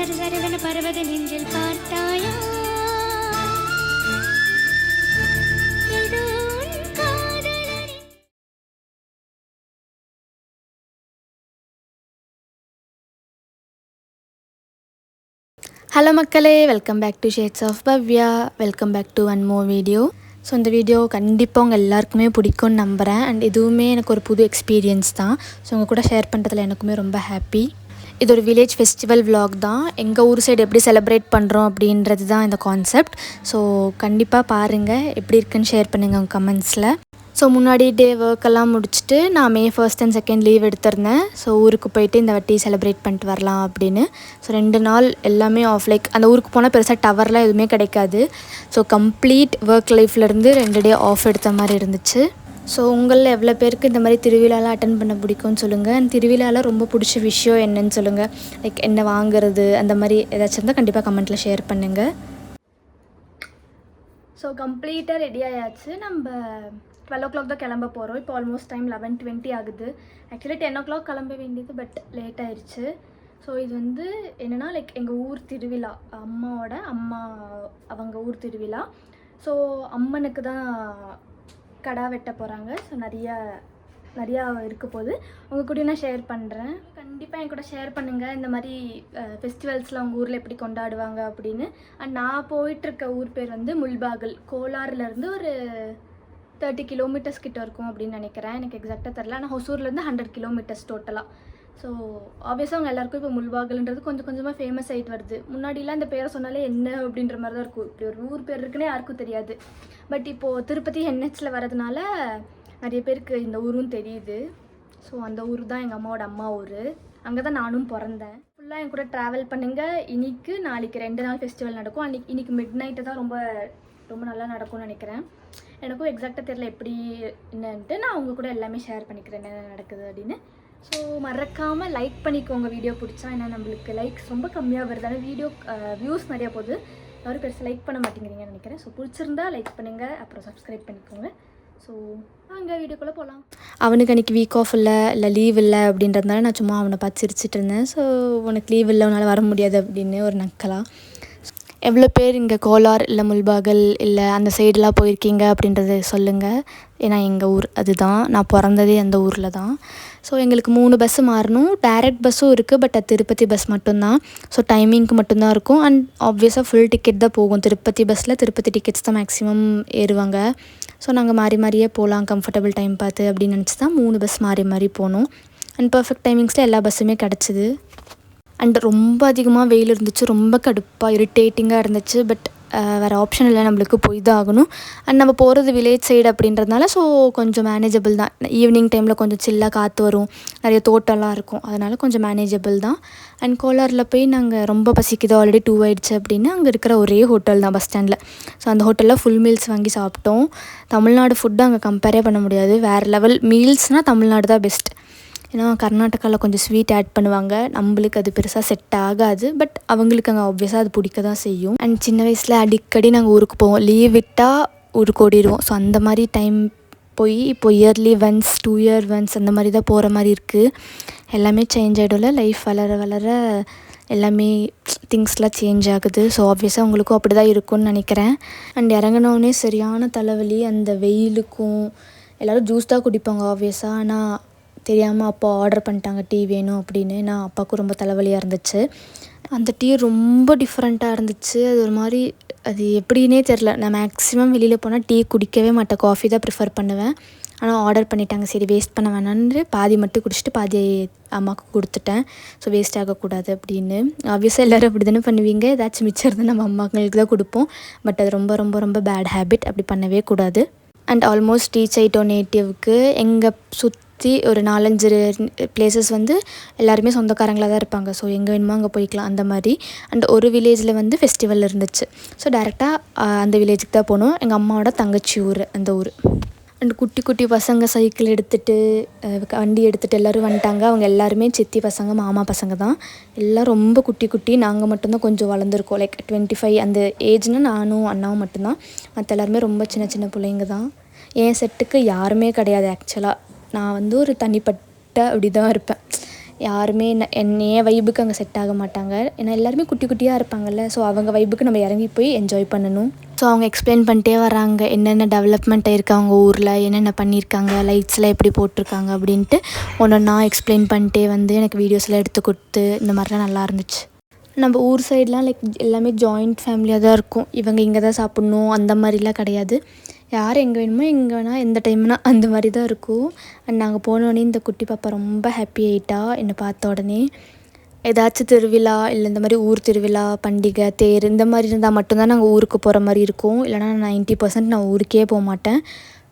சரசரவன பர்வத நெஞ்சில் பார்த்தாயா இது உன் காதலனே. ஹலோ மக்களே, welcome back to shades of Bhavya. Welcome back to one more video. So இந்த வீடியோ கண்டிப்பாக உங்கள் எல்லாருக்குமே பிடிக்கும்னு நம்புகிறேன். அண்ட் இதுவுமே எனக்கு ஒரு புது எக்ஸ்பீரியன்ஸ் தான். ஸோ உங்கள் கூட ஷேர் பண்ணுறதுல எனக்குமே ரொம்ப ஹாப்பி. இது ஒரு வில்லேஜ் ஃபெஸ்டிவல் vlog தான். எங்கள் ஊர் சைடு எப்படி செலிப்ரேட் பண்ணுறோம் அப்படின்றது தான் இந்த கான்செப்ட். ஸோ கண்டிப்பாக பாருங்கள், எப்படி இருக்குன்னு ஷேர் பண்ணுங்கள் உங்கள் கமெண்ட்ஸில். ஸோ முன்னாடி டே ஒர்க்கெல்லாம் முடிச்சுட்டு நான் May 1st and 2nd leave எடுத்திருந்தேன். ஸோ ஊருக்கு போயிட்டு இந்த வாட்டி செலிப்ரேட் பண்ணிட்டு வரலாம் அப்படின்னு. ஸோ 2 நாள் எல்லாமே ஆஃப். லைக் அந்த ஊருக்கு போனால் பெருசாக டவர்லாம் எதுவுமே கிடைக்காது. ஸோ கம்ப்ளீட் ஒர்க் லைஃப்லேருந்து 2 டே ஆஃப் எடுத்த மாதிரி இருந்துச்சு. ஸோ உங்களில் எவ்வளோ பேருக்கு இந்த மாதிரி திருவிழாலாம் அட்டன் பண்ண பிடிக்கும்னு சொல்லுங்கள். அந்த திருவிழாவில் ரொம்ப பிடிச்ச விஷயம் என்னன்னு சொல்லுங்கள். லைக் என்ன வாங்குறது, அந்த மாதிரி ஏதாச்சும் இருந்தால் கண்டிப்பாக கமெண்ட்டில் ஷேர் பண்ணுங்கள். ஸோ கம்ப்ளீட்டாக ரெடி ஆயாச்சு. நம்ம 12 o'clock தான் கிளம்ப போகிறோம். இப்போ ஆல்மோஸ்ட் டைம் 11:20 ஆகுது. ஆக்சுவலி 10 o'clock கிளம்ப வேண்டியது, பட் லேட் ஆயிடுச்சு. ஸோ இது வந்து என்னென்னா லைக் எங்கள் ஊர் திருவிழா, அம்மாவோட அம்மா அவங்க ஊர் திருவிழா. ஸோ அம்மனுக்கு தான் கடா வெட்ட போகிறாங்க. ஸோ நிறையா இருக்க போது உங்கள் கூட நான் ஷேர் பண்ணுறேன். கண்டிப்பாக என் கூட ஷேர் பண்ணுங்கள் இந்த மாதிரி ஃபெஸ்டிவல்ஸ்லாம் உங்கள் ஊரில் எப்படி கொண்டாடுவாங்க அப்படின்னு. அண்ட் நான் போயிட்டுருக்க ஊர் பேர் வந்து முல்பாகல். கோலாறுலேருந்து ஒரு 30 kilometers கிட்ட இருக்கும் அப்படின்னு நினைக்கிறேன். எனக்கு எக்ஸாக்டாக தெரில. ஆனால் ஹொசூர்லேருந்து 100 kilometers டோட்டலாக. ஸோ ஆப்வியஸாக அவங்க எல்லாருக்கும் இப்போ முல்பாகல்ன்றது கொஞ்சம் கொஞ்சமாக ஃபேமஸ் ஆகிட்டு வருது. முன்னாடிலாம் இந்த பேரை சொன்னாலே என்ன அப்படின்ற மாதிரி தான் இருக்கும். இப்படி ஒரு ஊர் பேர் இருக்குன்னே யாருக்கும் தெரியாது. பட் இப்போது திருப்பதி NHல வரதுனால நிறைய பேருக்கு இந்த ஊரும் தெரியுது. ஸோ அந்த ஊர் தான் எங்கள் அம்மாவோட அம்மா ஊர். அங்கே தான் நானும் பிறந்தேன். ஃபுல்லாக என் கூட ட்ராவல் பண்ணுங்கள். இன்னைக்கு நாளைக்கு 2 நாள் ஃபெஸ்டிவல் நடக்கும். இன்னைக்கு மிட் நைட்டு தான் ரொம்ப நல்லா நடக்கும்னு நினைக்கிறேன். எனக்கும் எக்ஸாக்டாக தெரியல எப்படி என்னன்ட்டு. நான் அவங்க கூட எல்லாமே ஷேர் பண்ணிக்கிறேன் என்ன நடக்குது அப்படின்னு. ஸோ மறக்காமல் லைக் பண்ணிக்கோங்க வீடியோ பிடிச்சா. ஏன்னா நம்மளுக்கு லைக்ஸ் ரொம்ப கம்மியாக வருது. ஆனால் வீடியோ வியூஸ் நிறையா போகுது. யாரும் பெருசாக லைக் பண்ண மாட்டேங்கிறீங்கன்னு நினைக்கிறேன். ஸோ பிடிச்சிருந்தா லைக் பண்ணுங்கள், அப்புறம் சப்ஸ்கிரைப் பண்ணிக்கோங்க. ஸோ அங்கே வீடியோக்குள்ளே போகலாம். அவனுக்கு அன்றைக்கி வீக் ஆஃப் இல்லை லீவ் இல்லை அப்படின்றதுனால நான் சும்மா அவனை பார்த்து சிரிச்சிட்டு இருந்தேன். ஸோ உனக்கு லீவ் இல்லை, உன்னால் வர முடியாது அப்படின்னு ஒரு நக்கலாக. எவ்வளோ பேர் இங்கே கோலார் இல்லை முல்பாகல் இல்லை அந்த சைடெலாம் போயிருக்கீங்க அப்படின்றத சொல்லுங்கள். ஏன்னா எங்கள் ஊர் அதுதான். நான் பிறந்ததே அந்த ஊரில் தான். ஸோ எங்களுக்கு 3 பஸ்ஸு மாறணும். டைரக்ட் பஸ்ஸும் இருக்குது, பட் அது திருப்பதி பஸ் மட்டும்தான். ஸோ டைமிங்க்கு மட்டும்தான் இருக்கும். அண்ட் ஆப்வியஸாக ஃபுல் டிக்கெட் தான் போகும். திருப்பதி பஸ்ஸில் திருப்பதி டிக்கெட்ஸ் தான் மேக்ஸிமம் ஏறுவாங்க. ஸோ நாங்கள் மாறியே போகலாம் கம்ஃபர்டபுள் டைம் பார்த்து அப்படின்னு நினச்சி தான் 3 பஸ் மாறி போனோம். அண்ட் பர்ஃபெக்ட் டைமிங்ஸில் எல்லா பஸ்ஸுமே கிடச்சிது. அண்ட் ரொம்ப அதிகமாக வெயில் இருந்துச்சு. ரொம்ப கடுப்பாக இரிட்டேட்டிங்காக இருந்துச்சு. பட் வேறு ஆப்ஷன் இல்லை, நம்மளுக்கு போய் தான் ஆகணும். அண்ட் நம்ம போகிறது வில்லேஜ் சைடு அப்படின்றதுனால ஸோ கொஞ்சம் மேனேஜபிள் தான். ஈவினிங் டைமில் கொஞ்சம் சில்லாக காற்று வரும், நிறைய தோட்டம்லாம் இருக்கும். அதனால் கொஞ்சம் மேனேஜபிள் தான். அண்ட் கோலாரில் போய் நாங்கள் ரொம்ப பசிக்குது, ஆல்ரெடி 2 ஆயிடுச்சு அப்படின்னு அங்கே இருக்கிற ஒரே ஹோட்டல் தான் பஸ் ஸ்டாண்டில். ஸோ அந்த ஹோட்டலில் ஃபுல் மீல்ஸ் வாங்கி சாப்பிட்டோம். தமிழ்நாடு ஃபுட்டு அங்கே கம்பேரே பண்ண முடியாது. வேறு லெவல் மீல்ஸ்னால் தமிழ்நாடு தான் பெஸ்ட். ஏன்னா கர்நாடகாவில் கொஞ்சம் ஸ்வீட் ஆட் பண்ணுவாங்க. நம்மளுக்கு அது பெருசாக செட் ஆகாது. பட் அவங்களுக்கு அங்கே ஆப்வியஸாக அது பிடிக்க தான் செய்யும். அண்ட் சின்ன வயசில் அடிக்கடி நாங்கள் ஊருக்கு போவோம். லீவ் விட்டால் ஊருக்கு ஓடிடுவோம். ஸோ அந்த மாதிரி டைம் போய் இப்போ இயர்லி ஒன்ஸ் 2 year ஒன்ஸ் அந்த மாதிரி தான் போகிற மாதிரி இருக்குது. எல்லாமே சேஞ்ச் ஆகிடும்ல. லைஃப் வளர எல்லாமே திங்ஸ்லாம் சேஞ்ச் ஆகுது. ஸோ ஆப்வியஸாக உங்களுக்கும் அப்படி தான் இருக்கும்னு நினைக்கிறேன். அண்ட் இறங்கினோடனே சரியான தலைவலி. அந்த வெயிலுக்கும் எல்லோரும் ஜூஸ் தான் குடிப்பாங்க ஆப்வியஸாக. ஆனால் தெரியாமல் அப்பா ஆர்டர் பண்ணிட்டாங்க டீ வேணும் அப்படின்னு. நான் அப்பாவுக்கும் ரொம்ப தலைவலியாக இருந்துச்சு. அந்த டீ ரொம்ப டிஃப்ரெண்ட்டாக இருந்துச்சு. அது ஒரு மாதிரி அது எப்படின்னே தெரில. நான் மேக்ஸிமம் வெளியில் போனால் டீ குடிக்கவே மாட்டேன், காஃபி தான் ப்ரிஃபர் பண்ணுவேன். ஆனால் ஆர்டர் பண்ணிட்டாங்க, சரி வேஸ்ட் பண்ண வேணான்னு பாதி மட்டும் குடிச்சிட்டு பாதி அம்மாவுக்கு கொடுத்துட்டேன். ஸோ வேஸ்ட் ஆகக்கூடாது அப்படின்னு. ஆப்வியஸாக எல்லோரும் அப்படி தானே பண்ணுவீங்க. ஏதாச்சும் மிச்சம் இருந்தால் நம்ம அம்மாங்களுக்கு தான் கொடுப்போம். பட் அது ரொம்ப பேட் ஹேபிட். அப்படி பண்ணவே கூடாது. அண்ட் ஆல்மோஸ்ட் ரீச் ஆகிட்டோம் நேட்டிவ்க்கு. எங்கள் ஒரு 4-5 பிளேசஸ் வந்து எல்லாருமே சொந்தக்காரங்களாக தான் இருப்பாங்க. ஸோ எங்கே வேணுமோ அங்கே போய்க்கலாம் அந்த மாதிரி. அண்ட் ஒரு வில்லேஜில் வந்து ஃபெஸ்டிவல் இருந்துச்சு. ஸோ டேரெக்டாக அந்த வில்லேஜுக்கு தான் போனோம். எங்கள் அம்மாவோட தங்கச்சி ஊர் அந்த ஊர். அண்ட் குட்டி பசங்க சைக்கிள் எடுத்துகிட்டு வண்டி எடுத்துகிட்டு எல்லோரும் வந்துட்டாங்க. அவங்க எல்லாருமே சித்தி பசங்க மாமா பசங்க தான். எல்லாம் ரொம்ப குட்டி. நாங்கள் மட்டும்தான் கொஞ்சம் வளர்ந்துருக்கோம். லைக் 25 அந்த ஏஜ்னால் நானும் அண்ணாவும் மட்டும்தான். மற்ற எல்லாருமே ரொம்ப சின்ன பிள்ளைங்க தான். என் செட்டுக்கு யாருமே கிடையாது ஆக்சுவலாக. நான் வந்து ஒரு தனிப்பட்ட அப்படி தான் இருப்பேன். யாருமே என்னைய வைபுக்கு அங்கே செட் ஆக மாட்டாங்க. ஏன்னா எல்லாருமே குட்டி குட்டியாக இருப்பாங்கல்ல. ஸோ அவங்க வைபுக்கு நம்ம இறங்கி போய் என்ஜாய் பண்ணணும். ஸோ அவங்க எக்ஸ்பிளைன் பண்ணிட்டே வராங்க என்னென்ன டெவலப்மெண்ட் ஆயிருக்கு அவங்க ஊரில், என்னென்ன பண்ணியிருக்காங்க, லைட்ஸ்லாம் எப்படி போட்டிருக்காங்க அப்படின்ட்டு ஒன்றா எக்ஸ்பிளைன் பண்ணிட்டே வந்து எனக்கு வீடியோஸ்லாம் எடுத்து கொடுத்து இந்த மாதிரிலாம் நல்லா இருந்துச்சு. நம்ம ஊர் சைட்லாம் லைக் எல்லாமே ஜாயிண்ட் ஃபேமிலியாக தான் இருக்கும். இவங்க இங்கே தான் சாப்பிட்ணும் அந்த மாதிரிலாம் கிடையாது. யார் எங்கே வேணுமோ எங்கே வேணால் எந்த டைம்னா அந்த மாதிரி தான் இருக்கும். அண்ட் நாங்கள் போனோடனே இந்த குட்டி பாப்பா ரொம்ப ஹாப்பி ஆகிட்டா என்னை பார்த்த உடனே. ஏதாச்சும் திருவிழா இல்லை இந்த மாதிரி ஊர் திருவிழா, பண்டிகை, தேர் இந்த மாதிரி இருந்தால் மட்டும்தான் நாங்கள் ஊருக்கு போகிற மாதிரி இருக்கும். இல்லைனா 90% நான் ஊருக்கே போக மாட்டேன்.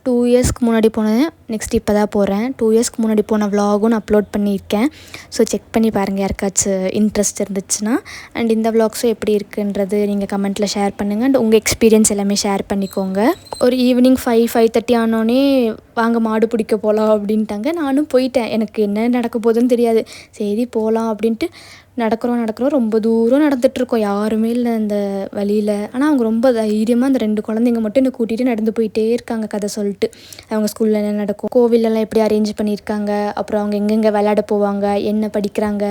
2 இயர்ஸ்க்கு முன்னாடி போனேன், நெக்ஸ்ட் இப்போ தான் போகிறேன். 2 இயர்ஸ்க்கு முன்னாடி போன விலாகும் நான் அப்லோட் பண்ணியிருக்கேன். ஸோ செக் பண்ணி பாருங்கள் யாருக்காச்சும் இன்ட்ரெஸ்ட் இருந்துச்சுன்னா. அண்ட் இந்த விலாக்ஸும் எப்படி இருக்குன்றது நீங்கள் கமெண்ட்டில் ஷேர் பண்ணுங்கள். அண்ட் உங்கள் எக்ஸ்பீரியன்ஸ் எல்லாமே ஷேர் பண்ணிக்கோங்க. ஒரு ஈவினிங் 5:30 ஆனோடனே வாங்க மாடு பிடிக்க போகலாம் அப்படின்ட்டாங்க. நானும் போயிட்டேன். எனக்கு என்ன நடக்க போகுதுன்னு தெரியாது. சரி போகலாம் அப்படின்ட்டு நடக்கிறோம். ரொம்ப தூரம் நடந்துகிட்ருக்கோம். யாருமே இல்லை அந்த வழியில். ஆனால் அவங்க ரொம்ப தைரியமாக அந்த 2 குழந்தைங்க மட்டும் என்னை கூட்டிகிட்டு நடந்து போயிட்டே இருக்காங்க கதை சொல்லிட்டு. அவங்க ஸ்கூலில் என்ன நடக்கும், கோவிலெல்லாம் எப்படி அரேஞ்ச் பண்ணியிருக்காங்க, அப்புறம் அவங்க எங்கெங்கே விளையாட போவாங்க, என்ன படிக்கிறாங்க,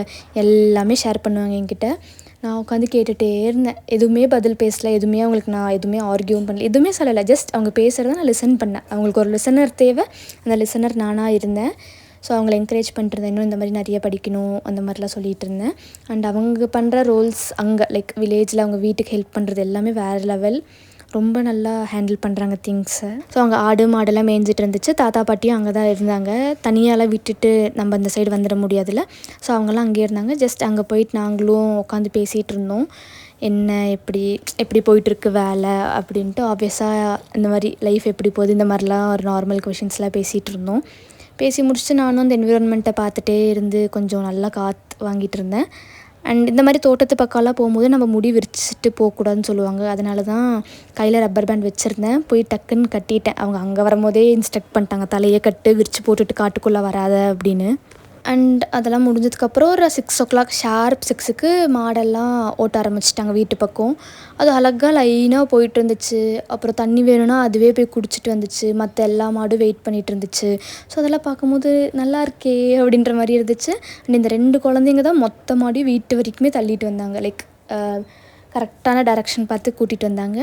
எல்லாமே ஷேர் பண்ணுவாங்க என்கிட்ட. நான் உட்காந்து கேட்டுகிட்டே இருந்தேன். எதுவுமே பதில் பேசலை. அவங்களுக்கு நான் எதுவுமே ஆர்கியூவும் பண்ணல, எதுவுமே சொல்லலை. ஜஸ்ட் அவங்க பேசுகிறத நான் லிசன் பண்ணேன். அவங்களுக்கு ஒரு லிசனர் தேவை, அந்த லிசனர் நானாக இருந்தேன். ஸோ அவங்கள என்கரேஜ் பண்ணிட்டுருந்தேன். இன்னும் இந்த மாதிரி நிறைய படிக்கணும் அந்த மாதிரிலாம் சொல்லிகிட்டு இருந்தேன். அண்ட் அவங்க பண்ணுற ரோல்ஸ் அங்கே லைக் வில்லேஜில் அவங்க வீட்டுக்கு ஹெல்ப் பண்ணுறது எல்லாமே வேறு லெவல். ரொம்ப நல்லா ஹேண்டில் பண்ணுறாங்க திங்ஸை. ஸோ அங்கே ஆடு மாடெல்லாம் மேய்ஞ்சிட்டு இருந்துச்சு. தாத்தா பாட்டியும் அங்கே தான் இருந்தாங்க. தனியாலாம் விட்டுட்டு நம்ம அந்த சைடு வந்துட முடியாதுல்ல. ஸோ அவங்களாம் அங்கேயே இருந்தாங்க. ஜஸ்ட் அங்கே போயிட்டு நாங்களும் உட்காந்து பேசிகிட்டு இருந்தோம். என்ன எப்படி போயிட்டுருக்கு வேலை அப்படின்ட்டு. ஆப்வியஸாக இந்த மாதிரி லைஃப் எப்படி போகுது இந்த மாதிரிலாம் ஒரு நார்மல் கொஷின்ஸ்லாம் பேசிகிட்டு இருந்தோம். பேசி முடிச்சுட்டு நானும் அந்த என்விரான்மெண்ட்டை பார்த்துட்டே இருந்து கொஞ்சம் நல்லா காற்று வாங்கிட்டு இருந்தேன். அண்ட் இந்த மாதிரி தோட்டத்து பக்கம்லாம் போகும்போது நம்ம முடி விரிச்சிட்டு போகக்கூடாதுன்னு சொல்லுவாங்க. அதனால தான் கையில் ரப்பர் பேண்ட் வச்சுருந்தேன். போய் டக்குன்னு கட்டிட்டேன். அவங்க அங்கே வரும்போதே இன்ஸ்ட்ரக்ட் பண்ணிட்டாங்க, தலையை கட்டு, விரித்து போட்டுட்டு காட்டுக்குள்ளே வராத அப்படின்னு. அண்ட் அதெல்லாம் முடிஞ்சதுக்கப்புறம் ஒரு 6 o'clock ஷார்ப் 6க்கு மாடெல்லாம் ஓட்ட ஆரம்பிச்சிட்டாங்க வீட்டு பக்கம். அது அழகாக லைனாக போயிட்டு இருந்துச்சு. அப்புறம் தண்ணி வேணும்னா அதுவே போய் குடிச்சிட்டு வந்துச்சு. மற்ற எல்லா மாடும் வெயிட் பண்ணிகிட்டு இருந்துச்சு. ஸோ அதெல்லாம் பார்க்கும்போது நல்லா இருக்கே அப்படின்ற மாதிரி இருந்துச்சு. அண்ட் இந்த 2 குழந்தைங்க தான் மொத்த மாடியும் வீட்டு வரைக்குமே தள்ளிட்டு வந்தாங்க. லைக் கரெக்டான டைரக்ஷன் பார்த்து கூட்டிகிட்டு வந்தாங்க.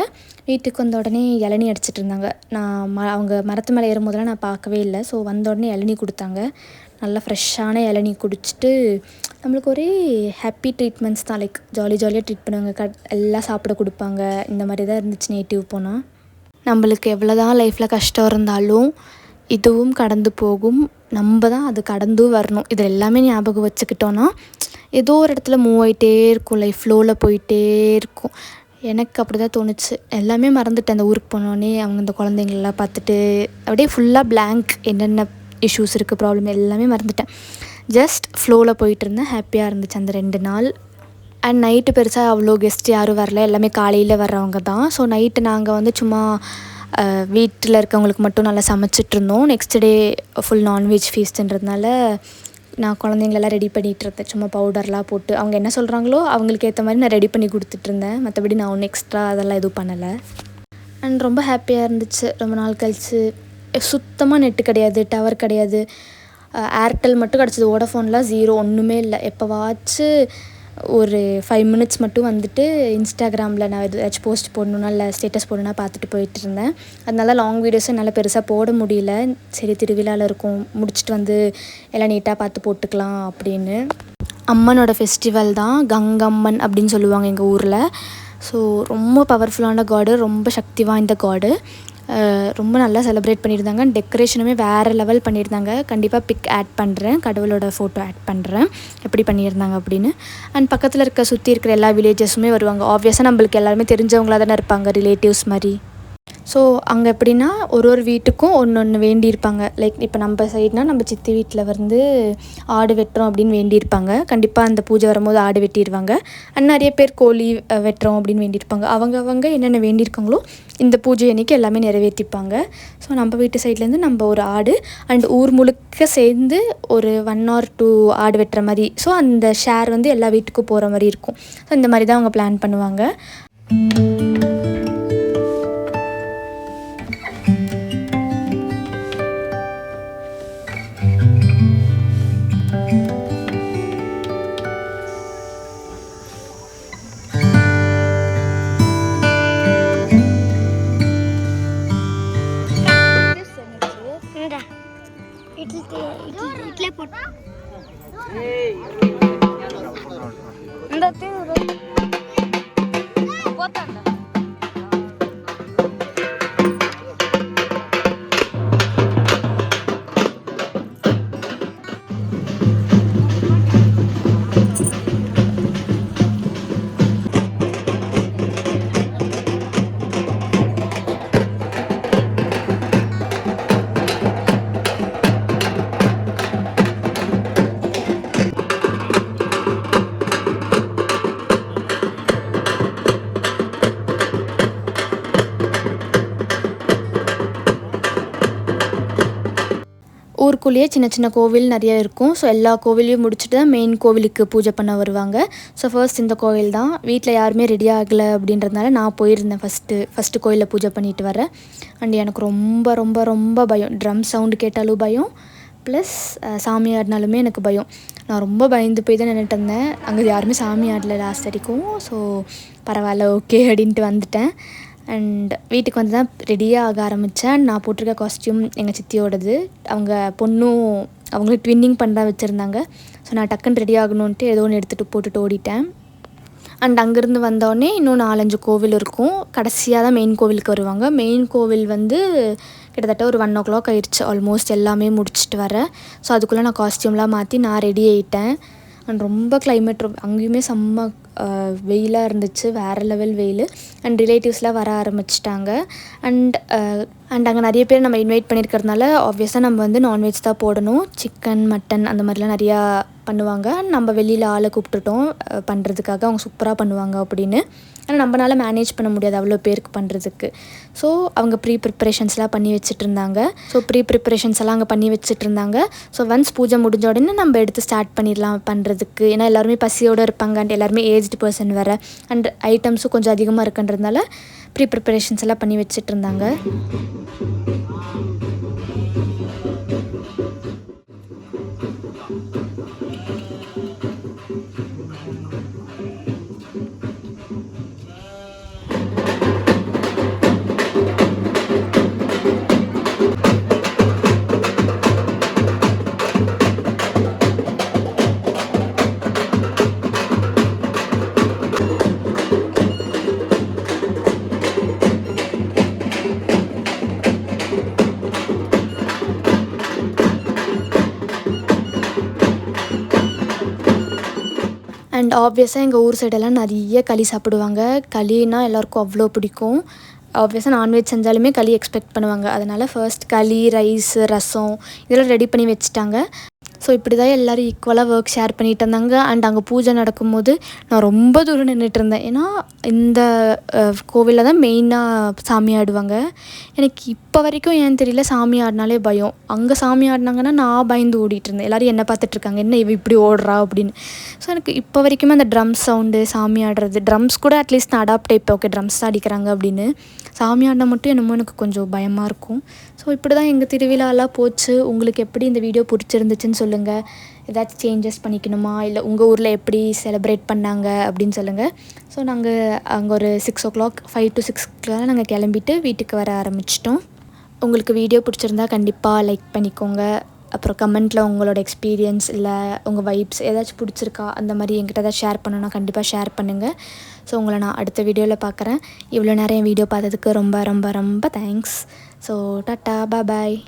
வீட்டுக்கு வந்த உடனே இளநீ அடிச்சிட்டு இருந்தாங்க. நான் அவங்க மரத்து மேலே ஏறும்போதெல்லாம் நான் பார்க்கவே இல்லை. ஸோ வந்த உடனே இளநீ கொடுத்தாங்க. நல்லா ஃப்ரெஷ்ஷான இளநீ குடிச்சிட்டு நம்மளுக்கு ஒரே ஹாப்பி ட்ரீட்மெண்ட்ஸ் தான். லைக் ஜாலியாக ட்ரீட் பண்ணுவாங்க. எல்லாம் சாப்பிட கொடுப்பாங்க. இந்த மாதிரி தான் இருந்துச்சு நேட்டிவ் போனால். நம்மளுக்கு எவ்வளோ தான் லைஃப்பில் கஷ்டம் இருந்தாலும் இதுவும் கடந்து போகும். நம்ம தான் அது கடந்தும் வரணும். இது எல்லாமே ஞாபகம் வச்சுக்கிட்டோன்னா ஏதோ ஒரு இடத்துல மூவ் ஆகிட்டே இருக்கும். லைஃப் ஃப்ளோவில் போயிட்டே இருக்கும். எனக்கு அப்படி தான் தோணுச்சு. எல்லாமே மறந்துட்டேன் அந்த ஊருக்கு போனோடனே. அவங்க இந்த குழந்தைங்களெல்லாம் பார்த்துட்டு அப்படியே ஃபுல்லாக பிளாங்க். என்னென்ன இஷ்யூஸ் இருக்குது, ப்ராப்ளம் எல்லாமே மறந்துட்டேன். ஜஸ்ட் ஃப்ளோவில் போயிட்டு இருந்தேன். ஹாப்பியாக இருந்துச்சு அந்த 2 நாள். அண்ட் நைட்டு பெருசாக அவ்வளோ கெஸ்ட் யாரும் வரல. எல்லாமே காலையில் வர்றவங்க தான். ஸோ நைட்டு நாங்கள் வந்து சும்மா வீட்டில் இருக்கவங்களுக்கு மட்டும் நல்லா சமைச்சிட்ருந்தோம். நெக்ஸ்ட் டே ஃபுல் நான்வெஜ் ஃபீஸ்ட்டுன்றதுனால நான் குழந்தைங்களெல்லாம் ரெடி பண்ணிகிட்டு இருந்தேன். சும்மா பவுடர்லாம் போட்டு அவங்க என்ன சொல்கிறாங்களோ அவங்களுக்கு ஏற்ற மாதிரி நான் ரெடி பண்ணி கொடுத்துட்ருந்தேன். மற்றபடி நான் ஒன்றும் எக்ஸ்ட்ரா அதெல்லாம் எதுவும் பண்ணலை. அண்ட் ரொம்ப ஹாப்பியாக இருந்துச்சு. ரொம்ப நாள் கழிச்சு. சுத்தமாக நெட்டு கிடையாது, டவர் கிடையாது. ஏர்டெல் மட்டும் கிடச்சிது. வோடஃபோன்லாம் 0, ஒன்றுமே இல்லை. எப்போவாச்சு ஒரு 5 minutes மட்டும் வந்துட்டு இன்ஸ்டாகிராமில் நான் ஏதாச்சும் போஸ்ட் போடணுன்னா இல்லை ஸ்டேட்டஸ் போடணுன்னா பார்த்துட்டு போயிட்டு இருந்தேன். அதனால லாங் வீடியோஸும் என்னால் பெருசாக போட முடியல. சரி திருவிழாவில் இருக்கும், முடிச்சுட்டு வந்து எல்லாம் நீட்டாக பார்த்து போட்டுக்கலாம் அப்படின்னு. அம்மனோட ஃபெஸ்டிவல் தான் கங்கம்மன் அப்படின்னு சொல்லுவாங்க எங்கள் ஊரில். ஸோ ரொம்ப பவர்ஃபுல்லான காடு, ரொம்ப சக்தி வாய்ந்த காடு. ரொம்ப நல்லா செலிப்ரேட் பண்ணியிருந்தாங்க. டெக்கரேஷனுமே வேறு லெவல் பண்ணியிருந்தாங்க. கண்டிப்பாக பிக் ஆட் பண்ணுறேன், கடவுளோட ஃபோட்டோ ஆட் பண்ணுறேன் எப்படி பண்ணியிருந்தாங்க அப்படின்னு. அண்ட் பக்கத்தில் சுற்றி இருக்கிற எல்லா வில்லேஜஸுமே வருவாங்க. ஆப்வியஸாக நம்மளுக்கு எல்லாருமே தெரிஞ்சவங்களாக தானே இருப்பாங்க, ரிலேட்டிவ்ஸ் மாதிரி. ஸோ அங்கே எப்படின்னா ஒரு வீட்டுக்கும் ஒன்று வேண்டியிருப்பாங்க. லைக் இப்போ நம்ம சைட்னால் நம்ம சித்தி வீட்டில் வந்து ஆடு வெட்டுறோம் அப்படின்னு வேண்டியிருப்பாங்க. கண்டிப்பாக அந்த பூஜை வரும்போது ஆடு வெட்டிடுவாங்க. அண்ட் நிறைய பேர் கோழி வெட்டுறோம் அப்படின்னு வேண்டியிருப்பாங்க. அவங்க என்னென்ன வேண்டியிருக்காங்களோ இந்த பூஜை அன்றைக்கி எல்லாமே நிறைவேற்றிப்பாங்க. ஸோ நம்ம வீட்டு சைட்லேருந்து நம்ம ஒரு ஆடு அண்ட் ஊர் முழுக்க சேர்ந்து ஒரு 1 or 2 ஆடு வெட்டுற மாதிரி. ஸோ அந்த ஷேர் வந்து எல்லா வீட்டுக்கும் போகிற மாதிரி இருக்கும். ஸோ இந்த மாதிரி தான் அவங்க பிளான் பண்ணுவாங்க. ఇట్లే పోతా పోతాండ ஊருக்குள்ளேயே சின்ன சின்ன கோவில் நிறைய இருக்கும். ஸோ எல்லா கோவிலையும் முடிச்சுட்டு தான் மெயின் கோவிலுக்கு பூஜை பண்ண வருவாங்க. ஸோ ஃபர்ஸ்ட் இந்த கோவில் தான். வீட்டில் யாருமே ரெடி ஆகலை அப்படின்றதுனால நான் போயிருந்தேன் ஃபஸ்ட்டு கோயிலில் பூஜை பண்ணிட்டு வரேன். அண்ட் எனக்கு ரொம்ப ரொம்ப ரொம்ப பயம். ட்ரம் சவுண்டு கேட்டாலும் பயம், ப்ளஸ் சாமி ஆடினாலுமே எனக்கு பயம். நான் ரொம்ப பயந்து போய் தான் நின்றுட்டு இருந்தேன். அங்கே யாருமே சாமி ஆடலை லாஸ்ட் வரைக்கும். ஸோ பரவாயில்ல, ஓகே அப்படின்ட்டு வந்துட்டேன். அண்ட் வீட்டுக்கு வந்து தான் ரெடியாக ஆக ஆரம்பித்தேன். நான் போட்டிருக்க காஸ்ட்யூம் எங்கள் சித்தியோடது. அவங்க பொண்ணும் அவங்களுக்கு ட்வின்னிங் பண்ண வச்சுருந்தாங்க. ஸோ நான் டக்குன்னு ரெடி ஆகணுன்ட்டு ஏதோ ஒன்று எடுத்துகிட்டு போட்டுட்டு ஓடிட்டேன். அண்ட் அங்கேருந்து வந்தோடனே இன்னும் 4-5 கோவில் இருக்கும். கடைசியாக தான் மெயின் கோவிலுக்கு வருவாங்க. மெயின் கோவில் வந்து கிட்டத்தட்ட ஒரு 1 o'clock ஆயிடுச்சு ஆல்மோஸ்ட் எல்லாமே முடிச்சுட்டு வர. ஸோ அதுக்குள்ளே நான் காஸ்ட்யூம்லாம் மாற்றி நான் ரெடி ஆகிட்டேன். அண்ட் ரொம்ப கிளைமேட் அங்கேயுமே செம்ம வெயிலாக இருந்துச்சு, வேறு லெவல் வெயில். அண்ட் ரிலேட்டிவ்ஸ்லாம் வர ஆரம்பிச்சிட்டாங்க. அண்ட் அங்கே நிறைய பேர் நம்ம இன்வைட் பண்ணியிருக்கிறதுனால ஆப்வியஸாக நம்ம வந்து நான்வெஜ் தான் போடணும். சிக்கன், மட்டன் அந்த மாதிரிலாம் நிறையா பண்ணுவாங்க. நம்ம வெளியில் ஆளை கூப்பிட்டுட்டோம் பண்ணுறதுக்காக. அவங்க சூப்பராக பண்ணுவாங்க அப்படின்னு. ஆனால் நம்மளால மேனேஜ் பண்ண முடியாது அவ்வளோ பேருக்கு பண்ணுறதுக்கு. ஸோ அவங்க ப்ரிப்ரேஷன்ஸ்லாம் பண்ணி வச்சுட்டு இருந்தாங்க. ஸோ ப்ரிப்ரேஷன்ஸ் எல்லாம் அங்கே பண்ணி வச்சுட்டு இருந்தாங்க. ஸோ ஒன்ஸ் பூஜை முடிஞ்ச உடனே நம்ம எடுத்து ஸ்டார்ட் பண்ணிடலாம் பண்ணுறதுக்கு. ஏன்னா எல்லாருமே பசியோடு இருப்பாங்க. அண்ட் எல்லாருமே ஏஜ்டு பர்சன் வேறு. அண்ட் ஐட்டம்ஸும் கொஞ்சம் அதிகமாக இருக்குன்றதுனால ப்ரிப்ரேஷன்ஸ் எல்லாம் பண்ணி வச்சுட்டு இருந்தாங்க. அண்ட் ஆப்வியஸாக எங்கள் ஊர் சைடெல்லாம் நிறைய களி சாப்பிடுவாங்க. களின்னா எல்லாருக்கும் அவ்வளோ பிடிக்கும். ஆப்வியஸாக நான்வெஜ் செஞ்சாலுமே களி எக்ஸ்பெக்ட் பண்ணுவாங்க. அதனால் ஃபர்ஸ்ட் களி, ரைஸ், ரசம் இதெல்லாம் ரெடி பண்ணி வச்சுட்டாங்க. ஸோ இப்படி தான் எல்லோரும் ஈக்குவலாக ஒர்க் ஷேர் பண்ணிகிட்டு இருந்தாங்க. அண்ட் அங்கே பூஜை நடக்கும்போது நான் ரொம்ப தூரம் நின்றுட்டு இருந்தேன். ஏன்னா இந்த கோவிலில் தான் மெயினாக சாமி ஆடுவாங்க. எனக்கு இப்போ வரைக்கும் ஏன்னு தெரியல, சாமி ஆடினாலே பயம். அங்கே சாமி ஆடினாங்கன்னா நான் பயந்து ஓடிட்டு இருந்தேன். எல்லோரும் என்ன பார்த்துட்ருக்காங்க, என்ன இவ இப்படி ஓடுறா அப்படின்னு. ஸோ எனக்கு இப்போ வரைக்குமே அந்த ட்ரம் சவுண்டு, சாமி ஆடுறது, ட்ரம்ஸ் கூட அட்லீஸ்ட் நான் அடாப்ட் ஆகிப்பேன். ஓகே ட்ரம்ஸ் தான் அடிக்கிறாங்க அப்படின்னு. சாமி ஆடினா மட்டும் என்னமோ எனக்கு கொஞ்சம் பயமாக இருக்கும். ஸோ இப்படி தான் எங்கள் திருவிழாலாம் போச்சு. உங்களுக்கு எப்படி இந்த வீடியோ பிடிச்சிருந்துச்சுன்னு சொல்லுங்கள். ஏதாச்சும் சேஞ்சஸ் பண்ணிக்கணுமா, இல்லை உங்கள் ஊரில் எப்படி செலிப்ரேட் பண்ணாங்க அப்படின்னு சொல்லுங்கள். ஸோ நாங்கள் அங்கே ஒரு 6 o'clock 5 to 6 நாங்கள் கிளம்பிட்டு வீட்டுக்கு வர ஆரம்பிச்சிட்டோம். உங்களுக்கு வீடியோ பிடிச்சிருந்தா கண்டிப்பாக லைக் பண்ணிக்கோங்க. அப்புறம் கமெண்ட்டில் உங்களோட எக்ஸ்பீரியன்ஸ் இல்லை உங்கள் வைப்ஸ் ஏதாச்சும் பிடிச்சிருக்கா அந்த மாதிரி என்கிட்ட ஏதாவது ஷேர் பண்ணணுன்னா கண்டிப்பாக ஷேர் பண்ணுங்கள். ஸோ உங்களை நான் அடுத்த வீடியோவில் பார்க்குறேன். இவ்வளோ நேரம் என் வீடியோ பார்த்ததுக்கு ரொம்ப ரொம்ப ரொம்ப தேங்க்ஸ். ஸோ டாட்டா, பாய்.